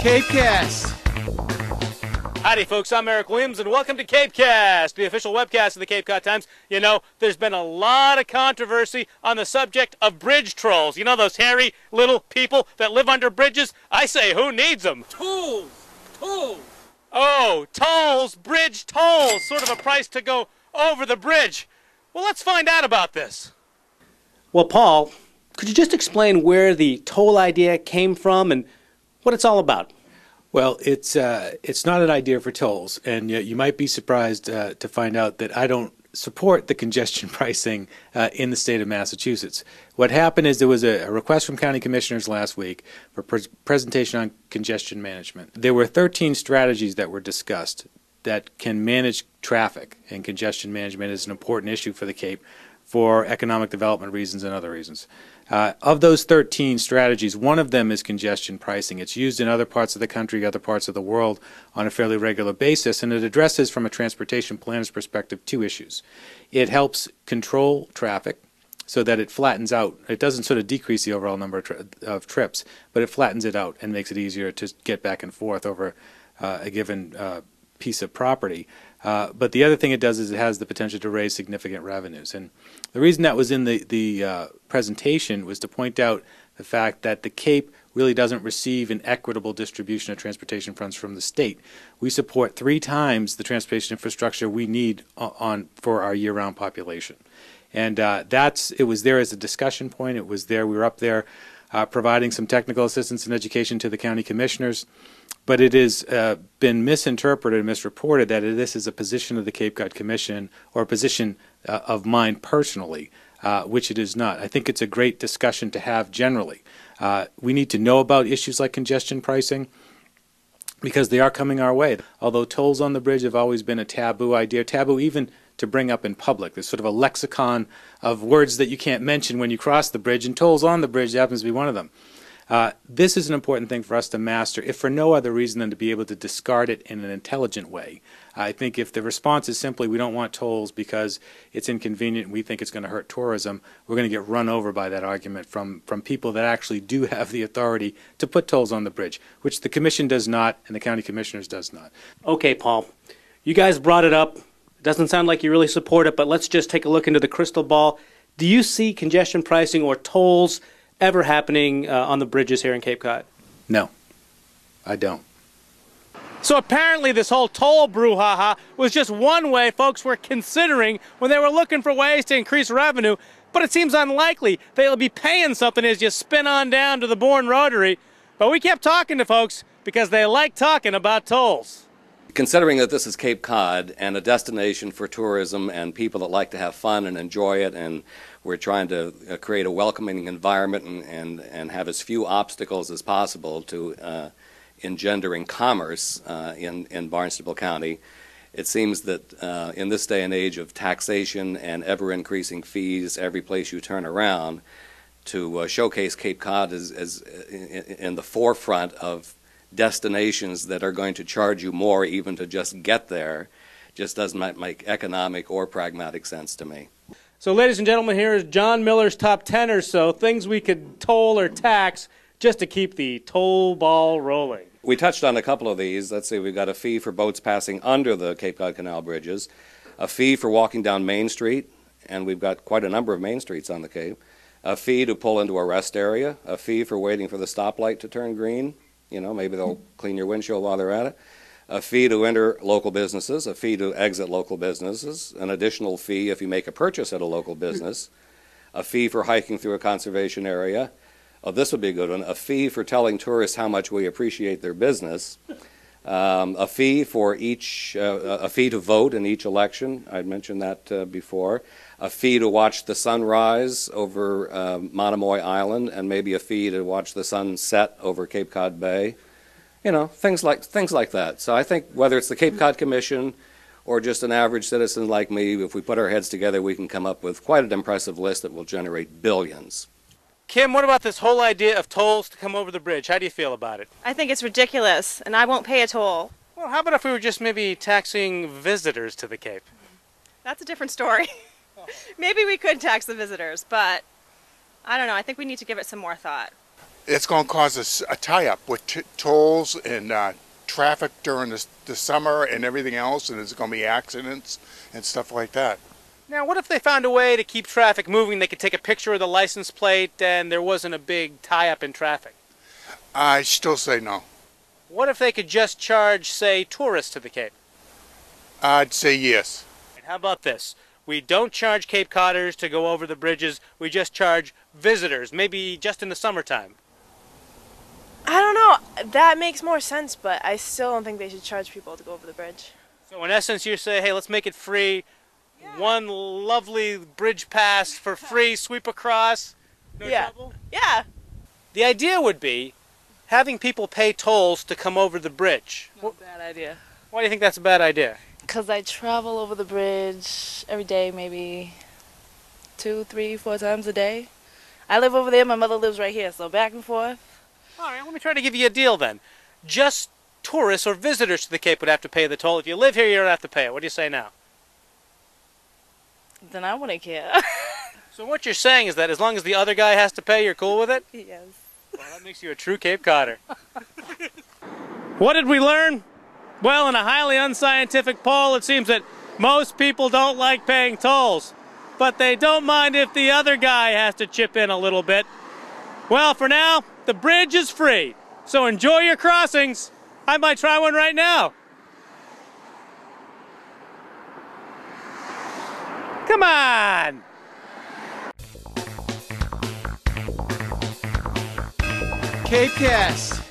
CapeCast. Howdy, folks. I'm Eric Williams, and welcome to CapeCast, the official webcast of the Cape Cod Times. You know, there's been a lot of controversy on the subject of bridge trolls. You know those hairy little people that live under bridges? I say, who needs them? Tolls! Tolls! Oh, tolls, bridge tolls, sort of a price to go over the bridge. Well, let's find out about this. Well, Paul, could you just explain where the toll idea came from and what it's all about? Well, it's not an idea for tolls, and you might be surprised to find out that I don't support the congestion pricing in the state of Massachusetts. What happened is there was a request from county commissioners last week for presentation on congestion management. There were 13 strategies that were discussed that can manage traffic, and congestion management is an important issue for the Cape for economic development reasons and other reasons. Of those 13 strategies, one of them is congestion pricing. It's used in other parts of the country, other parts of the world on a fairly regular basis, and it addresses, from a transportation planner's perspective, two issues. It helps control traffic so that it flattens out. It doesn't sort of decrease the overall number of trips, but it flattens it out and makes it easier to get back and forth over a given piece of property. But the other thing it does is it has the potential to raise significant revenues. And the reason that was in the presentation was to point out the fact that the Cape really doesn't receive an equitable distribution of transportation funds from the state. We support 3 times the transportation infrastructure we need for our year-round population. And it was there as a discussion point. It was there. We were up there providing some technical assistance and education to the county commissioners. But it has been misinterpreted and misreported that this is a position of the Cape Cod Commission or a position of mine personally, which it is not. I think it's a great discussion to have generally. We need to know about issues like congestion pricing because they are coming our way. Although tolls on the bridge have always been a taboo idea, taboo even to bring up in public. There's sort of a lexicon of words that you can't mention when you cross the bridge, and tolls on the bridge happens to be one of them. This is an important thing for us to master, if for no other reason than to be able to discard it in an intelligent way. I think if the response is simply we don't want tolls because it's inconvenient and we think it's going to hurt tourism, we're going to get run over by that argument from people that actually do have the authority to put tolls on the bridge, which the Commission does not and the county commissioners does not. Okay, Paul, you guys brought it up. It doesn't sound like you really support it, but let's just take a look into the crystal ball. Do you see congestion pricing or tolls ever happening on the bridges here in Cape Cod? No, I don't. So apparently this whole toll brouhaha was just one way folks were considering when they were looking for ways to increase revenue, but it seems unlikely they'll be paying something as you spin on down to the Bourne Rotary. But we kept talking to folks because they like talking about tolls. Considering that this is Cape Cod and a destination for tourism and people that like to have fun and enjoy it, and we're trying to create a welcoming environment and have as few obstacles as possible to engendering commerce in Barnstable County, it seems that in this day and age of taxation and ever-increasing fees every place you turn around, to showcase Cape Cod as in the forefront of destinations that are going to charge you more even to just get there just doesn't make economic or pragmatic sense to me. So ladies and gentlemen, here is John Miller's top 10 or so things we could toll or tax just to keep the toll ball rolling. We touched on a couple of these. Let's see, we've got a fee for boats passing under the Cape Cod Canal bridges, a fee for walking down Main Street, and we've got quite a number of main streets on the Cape, a fee to pull into a rest area, a fee for waiting for the stoplight to turn green. You know, maybe they'll clean your windshield while they're at it. A fee to enter local businesses, a fee to exit local businesses, an additional fee if you make a purchase at a local business, a fee for hiking through a conservation area. Oh, this would be a good one. A fee for telling tourists how much we appreciate their business. A fee for a fee to vote in each election. I'd mentioned that before. A fee to watch the sunrise over Monomoy Island, and maybe a fee to watch the sun set over Cape Cod Bay. You know, things like that. So I think whether it's the Cape Cod Commission or just an average citizen like me, if we put our heads together, we can come up with quite an impressive list that will generate billions. Kim, what about this whole idea of tolls to come over the bridge? How do you feel about it? I think it's ridiculous, and I won't pay a toll. Well, how about if we were just maybe taxing visitors to the Cape? That's a different story. Maybe we could tax the visitors, but I don't know. I think we need to give it some more thought. It's going to cause a tie-up with tolls and traffic during the summer and everything else, and there's going to be accidents and stuff like that. Now, what if they found a way to keep traffic moving? They could take a picture of the license plate and there wasn't a big tie-up in traffic. I still say no. What if they could just charge, say, tourists to the Cape? I'd say yes. And how about this? We don't charge Cape Codders to go over the bridges. We just charge visitors, maybe just in the summertime. I don't know. That makes more sense, but I still don't think they should charge people to go over the bridge. So in essence, you say, hey, let's make it free. Yeah. One lovely bridge pass for free, sweep across, no trouble? Yeah. The idea would be having people pay tolls to come over the bridge. Not a bad idea. Why do you think that's a bad idea? Because I travel over the bridge every day, maybe 2, 3, 4 times a day. I live over there, my mother lives right here, so back and forth. All right, let me try to give you a deal then. Just tourists or visitors to the Cape would have to pay the toll. If you live here, you don't have to pay it. What do you say now? Then I wouldn't care. So what you're saying is that as long as the other guy has to pay, you're cool with it? Yes. Well, that makes you a true Cape Codder. What did we learn? Well, in a highly unscientific poll, it seems that most people don't like paying tolls, but they don't mind if the other guy has to chip in a little bit. Well, for now, the bridge is free, so enjoy your crossings. I might try one right now. Come on! CapeCast.